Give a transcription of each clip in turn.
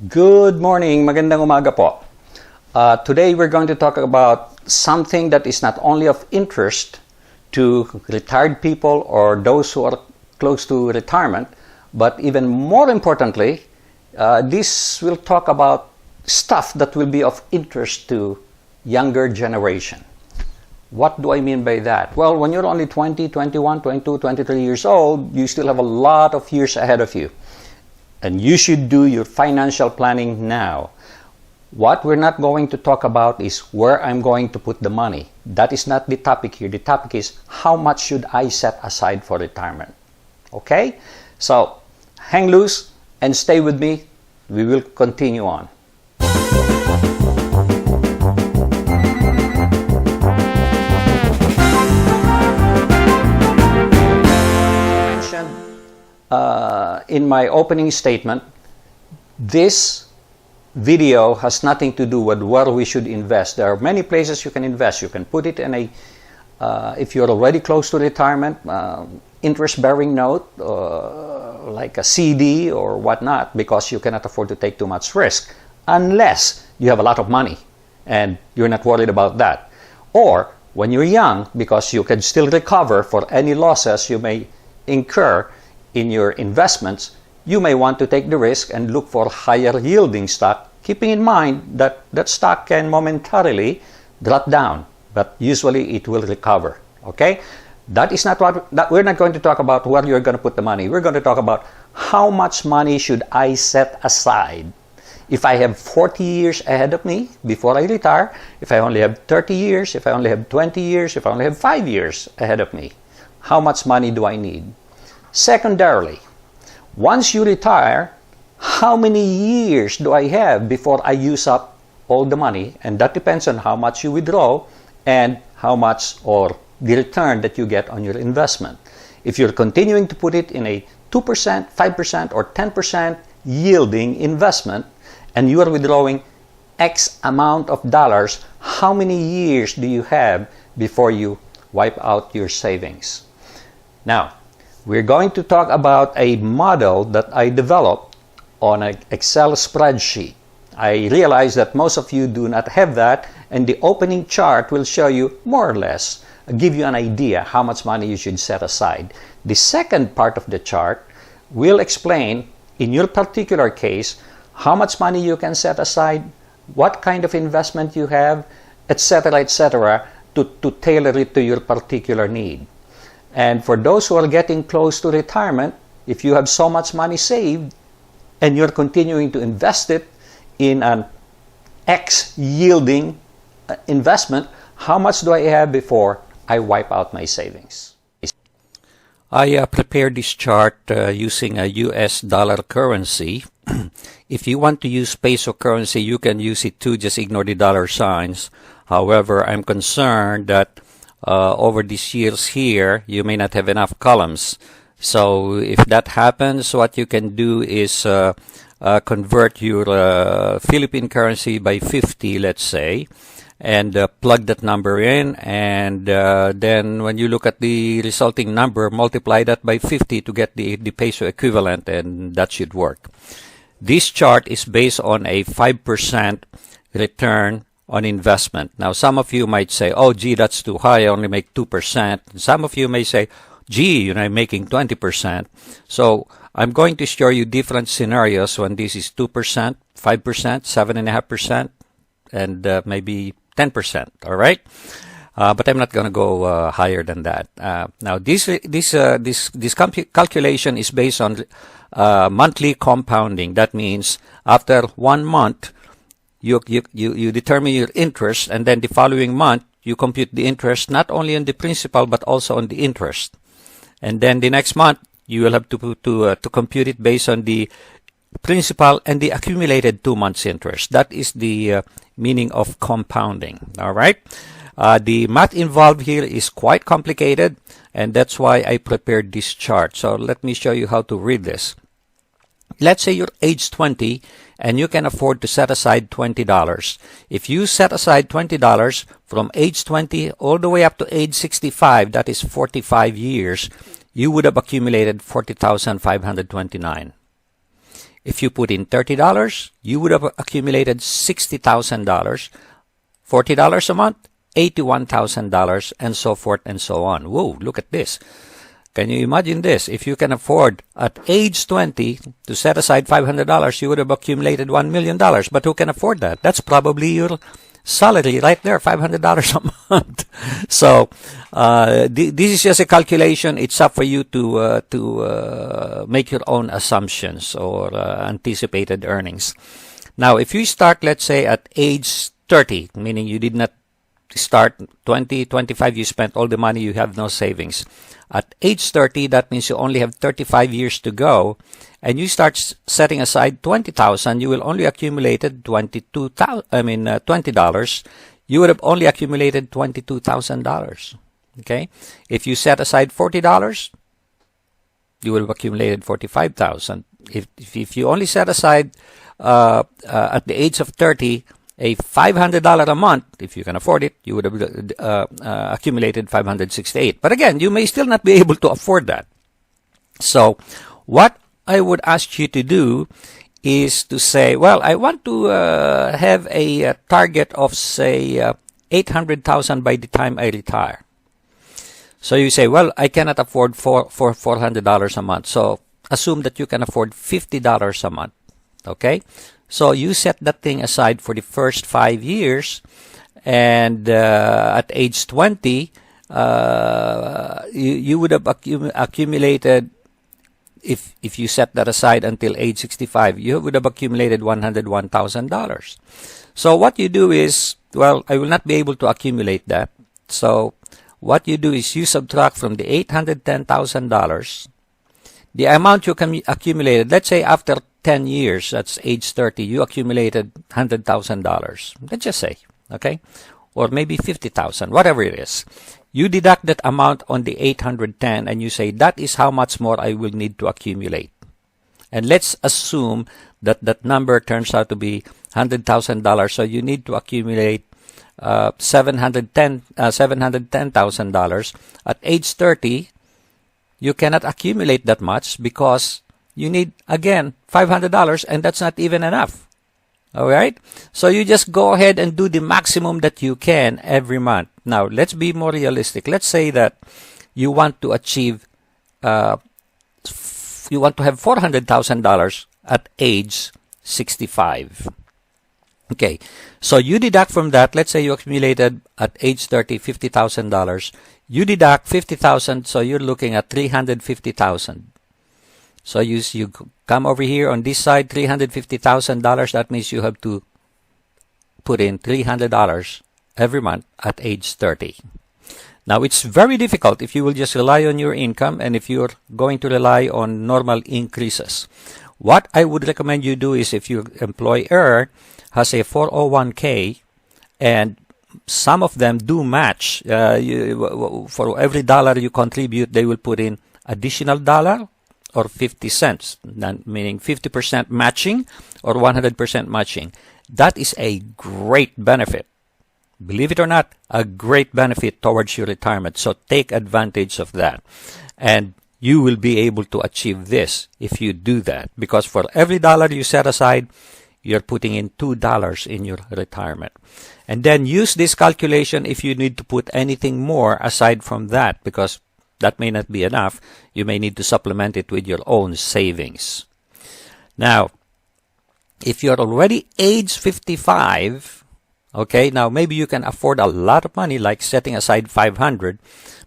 Good morning, magandang umaga po. Today we're going to talk about something that is not only of interest to retired people or those who are close to retirement, but even more importantly, this will talk about stuff that will be of interest to younger generation. What do I mean by that? Well, when you're only 20, 21, 22, 23 years old, you still have a lot of years ahead of you. And you should do your financial planning now. What we're not going to talk about is where I'm going to put the money. That is not the topic here. The topic is how much should I set aside for retirement. Okay? So, hang loose and stay with me. We will continue on. In my opening statement, this video has nothing to do with where we should invest. There are many places you can invest. You can put it in a, if you're already close to retirement, interest-bearing note, like a CD or whatnot, because you cannot afford to take too much risk, unless you have a lot of money and you're not worried about that. Or when you're young, because you can still recover for any losses you may incur in your investments, you may want to take the risk and look for higher yielding stock, keeping in mind that that stock can momentarily drop down, but usually it will recover. Okay? That is not what, we're not going to talk about where you're going to put the money. We're going to talk about how much money should I set aside. If I have 40 years ahead of me before I retire, if I only have 30 years, if I only have 20 years, if I only have 5 years ahead of me, how much money do I need? Secondarily, once you retire, how many years do I have before I use up all the money? And that depends on how much you withdraw and how much or the return that you get on your investment. If you're continuing to put it in a 2%, 5%, or 10% yielding investment and you are withdrawing X amount of dollars, how many years do you have before you wipe out your savings? Now, we're going to talk about a model that I developed on an Excel spreadsheet. I realize that most of you do not have that, and the opening chart will show you more or less, give you an idea how much money you should set aside. The second part of the chart will explain, in your particular case, how much money you can set aside, what kind of investment you have, etc., to tailor it to your particular need. And for those who are getting close to retirement, if you have so much money saved and you're continuing to invest it in an X yielding investment, how much do I have before I wipe out my savings? I prepared this chart using a US dollar currency. If you want to use peso currency, you can use it too, just ignore the dollar signs. However, I'm concerned that over these years here, you may not have enough columns. So if that happens, what you can do is convert your Philippine currency by 50, let's say, and plug that number in, and then when you look at the resulting number, multiply that by 50 to get the peso equivalent, and that should work. This chart is based on a 5% return on investment. Now, some of you might say, oh, gee, that's too high, I only make 2%. Some of you may say, gee, I'm making 20%. So I'm going to show you different scenarios when this is 2%, 5%, 7.5%, and maybe 10%, all right? But I'm not going to go higher than that. Now, this calculation is based on monthly compounding. That means after 1 month, you determine your interest, and then the following month you compute the interest not only on the principal but also on the interest, and then the next month you will have to compute it based on the principal and the accumulated 2 months interest. That is the meaning of compounding. All right. The math involved here is quite complicated, and that's why I prepared this chart. So let me show you how to read this. Let's say you're age 20 and you can afford to set aside $20. If you set aside $20 from age 20 all the way up to age 65, that is 45 years, you would have accumulated $40,529. If you put in $30, you would have accumulated $60,000. $40 a month, $81,000, and so forth and so on. Whoa, look at this. Can you imagine this? If you can afford at age 20 to set aside $500, you would have accumulated $1 million. But who can afford that? That's probably your salary right there, $500 a month. So this is just a calculation. It's up for you to make your own assumptions or anticipated earnings. Now, if you start, let's say, at age 30, meaning you did not start 20, 25, you spent all the money, you have no savings. At age 30, that means you only have 35 years to go, and you start setting aside $20,000, you will only accumulated $20. You would have only accumulated $22,000. Okay? If you set aside $40, you would have accumulated $45,000. If you only set aside at the age of 30 a $500 a month, if you can afford it, you would have accumulated $568. But again, you may still not be able to afford that. So what I would ask you to do is to say, well, I want to have a target of, say, $800,000 by the time I retire. So you say, well, I cannot afford $400 a month. So assume that you can afford $50 a month. Okay? So you set that thing aside for the first 5 years, and at age 20, you would have accumulated, if you set that aside until age 65, you would have accumulated $101,000. So what you do is, well, I will not be able to accumulate that. So what you do is you subtract from the $810,000 the amount you accumulated. Let's say after 10 years, that's age 30, you accumulated $100,000. Let's just say, okay? Or maybe $50,000, whatever it is. You deduct that amount on the 810 and you say, that is how much more I will need to accumulate. And let's assume that that number turns out to be $100,000. So you need to accumulate $710,000. At age 30, you cannot accumulate that much because you need, again, $500, and that's not even enough. All right? So you just go ahead and do the maximum that you can every month. Now, let's be more realistic. Let's say that you want to achieve, you want to have $400,000 at age 65. Okay. So you deduct from that, let's say you accumulated at age 30 $50,000. You deduct $50,000, so you're looking at $350,000. So you come over here on this side, $350,000. That means you have to put in $300 every month at age 30. Now, it's very difficult if you will just rely on your income and if you're going to rely on normal increases. What I would recommend you do is if your employer has a 401k and some of them do match, for every dollar you contribute, they will put in additional dollar or 50 cents, meaning 50% matching or 100% matching. That is a great benefit. Believe it or not, a great benefit towards your retirement. So take advantage of that. And you will be able to achieve this if you do that. Because for every dollar you set aside, you're putting in $2 in your retirement. And then use this calculation if you need to put anything more aside from that, because that may not be enough. You may need to supplement it with your own savings. Now, if you're already age 55, okay, now maybe you can afford a lot of money, like setting aside $500,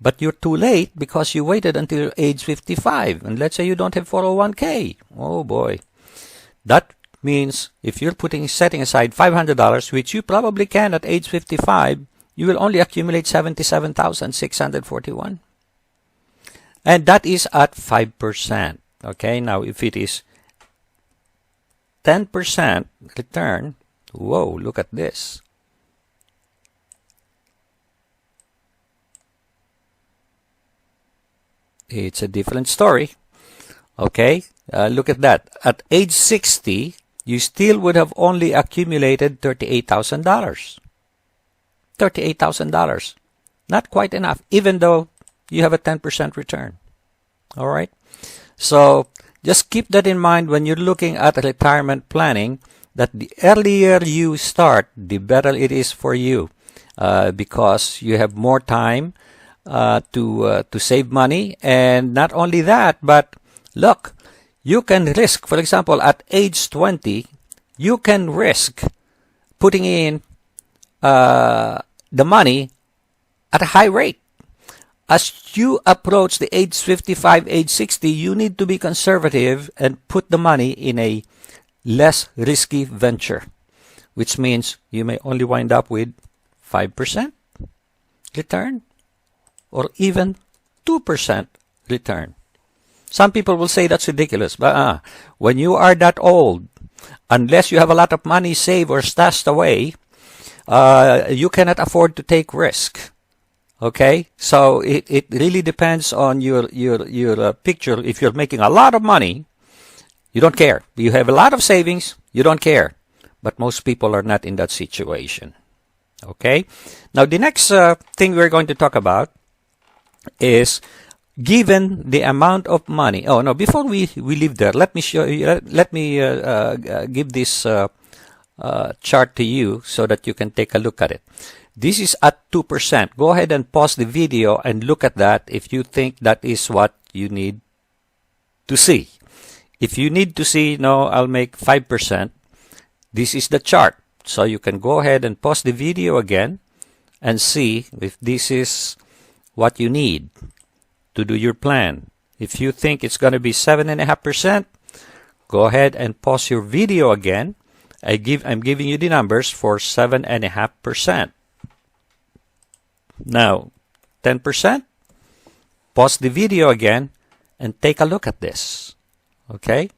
but you're too late because you waited until age 55. And let's say you don't have 401k. Oh boy. That means if you're setting aside $500, which you probably can at age 55, you will only accumulate $77,641. And that is at 5%. Okay, now if it is 10% return, whoa, look at this. It's a different story. Okay, look at that. At age 60, you still would have only accumulated $38,000. $38,000. Not quite enough, even though you have a 10% return. All right. So just keep that in mind when you're looking at retirement planning, that the earlier you start, the better it is for you, because you have more time to save money. And not only that, but look, you can risk, for example, at age 20, you can risk putting in the money at a high rate. As you approach the age 55, age 60, you need to be conservative and put the money in a less risky venture, which means you may only wind up with 5% return or even 2% return. Some people will say that's ridiculous, but when you are that old, unless you have a lot of money saved or stashed away, you cannot afford to take risk. Okay, so it really depends on your picture. If you're making a lot of money, you don't care. You have a lot of savings, you don't care. But most people are not in that situation. Okay, now the next thing we're going to talk about is, given the amount of money. Oh no, before we leave there, let me show you. Let me give this chart to you so that you can take a look at it. This is at 2%. Go ahead and pause the video and look at that if you think that is what you need to see. If you need to see, no, I'll make 5%. This is the chart. So you can go ahead and pause the video again and see if this is what you need to do your plan. If you think it's going to be 7.5%, go ahead and pause your video again. I'm giving you the numbers for 7.5%. Now, 10%, pause the video again and take a look at this. Okay?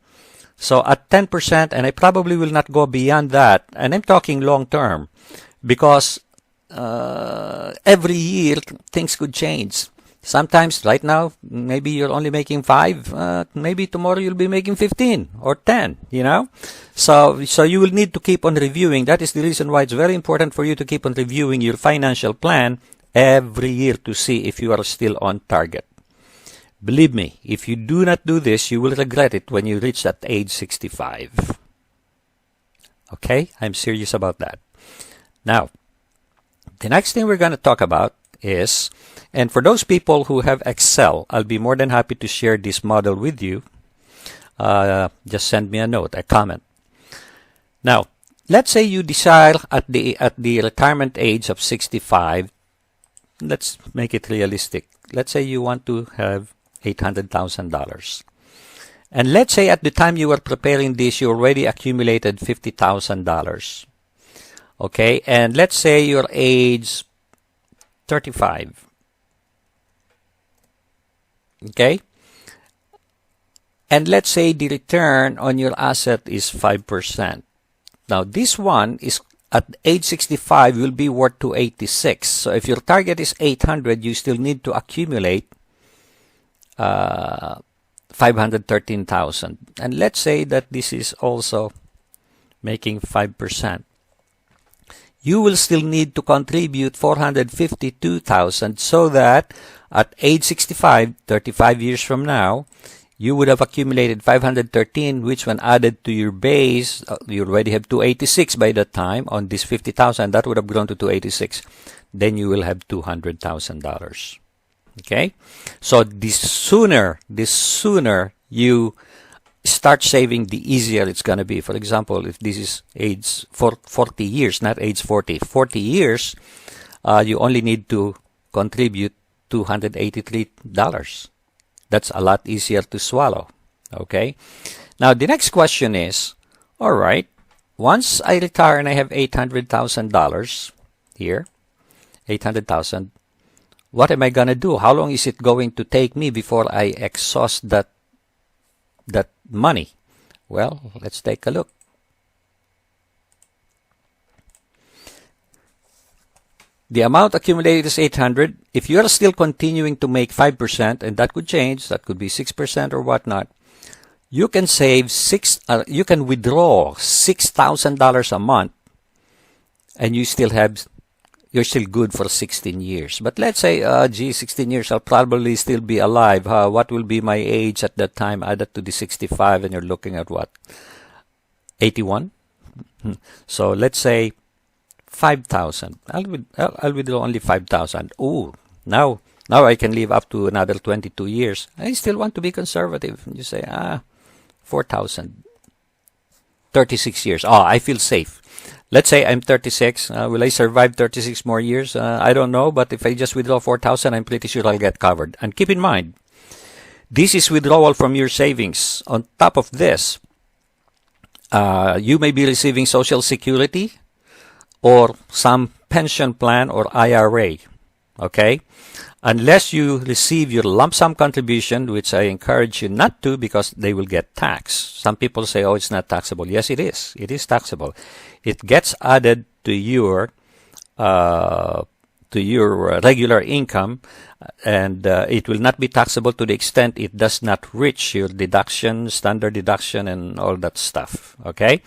So at 10%, and I probably will not go beyond that, and I'm talking long term, because every year things could change. Sometimes right now, maybe you're only making 5, maybe tomorrow you'll be making 15 or 10, you know? So you will need to keep on reviewing. That is the reason why it's very important for you to keep on reviewing your financial plan every year to see if you are still on target. Believe me, if you do not do this, you will regret it when you reach that age 65. Okay? I'm serious about that. Now, the next thing we're going to talk about is, and for those people who have Excel, I'll be more than happy to share this model with you. Just send me a note, a comment. Now, let's say you decide at the retirement age of 65, let's make it realistic. Let's say you want to have $800,000. And let's say at the time you were preparing this, you already accumulated $50,000. Okay, and let's say your age 35. Okay, and let's say the return on your asset is 5%. Now this one is at age 65 will be worth $286. So if your target is 800, you still need to accumulate 513,000. And let's say that this is also making 5%. You will still need to contribute 452,000, so that at age 65, 35 years from now, you would have accumulated 513, which when added to your base, you already have 286 by that time. On this 50,000, that would have grown to 286. Then you will have $200,000. Okay? So the sooner you start saving, the easier it's going to be. For example, if this is age 40 years, not age 40, 40 years, you only need to contribute $283. That's a lot easier to swallow. Okay? Now, the next question is, all right, once I retire and I have $800,000 here, 800,000, what am I going to do? How long is it going to take me before I exhaust that money? Well, let's take a look. The amount accumulated is 800. If you are still continuing to make 5%, and that could change, that could be 6% or whatnot, you can save you can withdraw $6,000 a month, and you still have you're still good for 16 years. But let's say, gee, 16 years, I'll probably still be alive. What will be my age at that time? Added to the 65, and you're looking at what? 81? So let's say 5,000. I'll withdraw only 5,000. Oh, now I can live up to another 22 years. I still want to be conservative. You say, 4,000. 36 years. Oh, I feel safe. Let's say I'm 36. Will I survive 36 more years? I don't know, but if I just withdraw 4,000, I'm pretty sure I'll get covered. And keep in mind, this is withdrawal from your savings. On top of this, you may be receiving Social Security or some pension plan or IRA. Okay? Unless you receive your lump sum contribution, which I encourage you not to because they will get taxed. Some people say, oh, it's not taxable. Yes, it is. It is taxable. It gets added to your regular income, and it will not be taxable to the extent it does not reach your deduction, standard deduction, and all that stuff. Okay?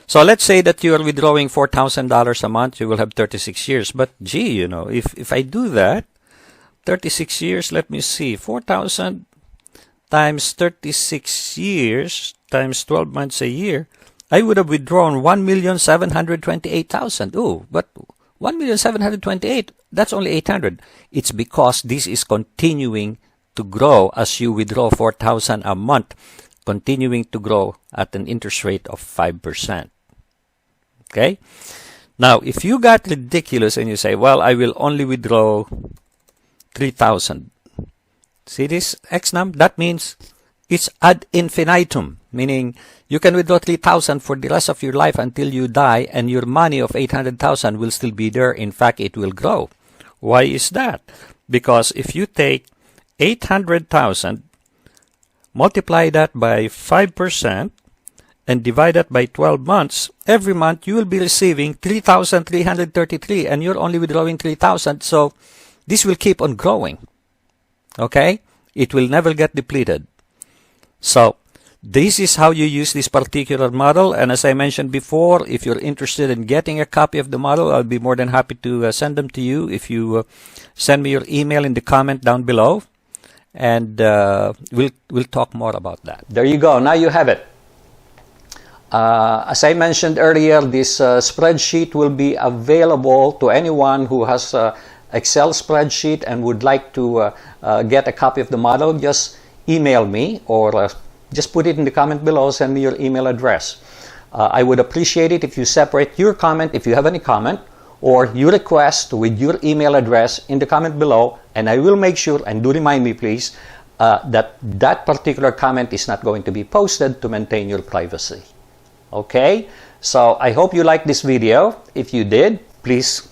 So let's say that you are withdrawing $4,000 a month. You will have 36 years. But gee, you know, if I do that, 36 years, let me see, 4,000 times 36 years times 12 months a year, I would have withdrawn 1,728,000. Oh, but 1,728,000, that's only 800. It's because this is continuing to grow as you withdraw 4,000 a month, continuing to grow at an interest rate of 5%. Okay? Now, if you got ridiculous and you say, well, I will only withdraw 3,000. See this X-num? That means it's ad infinitum, meaning you can withdraw 3,000 for the rest of your life until you die, and your money of 800,000 will still be there. In fact, it will grow. Why is that? Because if you take 800,000, multiply that by 5%, and divide that by 12 months, every month you will be receiving 3,333, and you're only withdrawing 3,000. So this will keep on growing. Okay? It will never get depleted. So this is how you use this particular model. And as I mentioned before, if you're interested in getting a copy of the model, I'll be more than happy to send them to you if you send me your email in the comment down below. And we'll talk more about that. There you go. Now you have it. As I mentioned earlier, this spreadsheet will be available to anyone who has Excel spreadsheet and would like to get a copy of the model. Just email me or just put it in the comment below. Send me your email address. I would appreciate it if you separate your comment, if you have any comment, or your request with your email address in the comment below, and I will make sure, and do remind me please, that that particular comment is not going to be posted to maintain your privacy. Okay? So I hope you liked this video. If you did, please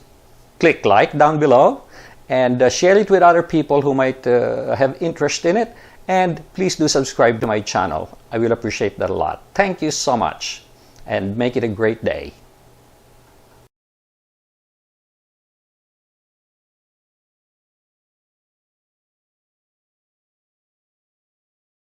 click like down below and share it with other people who might have interest in it. And please do subscribe to my channel. I will appreciate that a lot. Thank you so much, and make it a great day.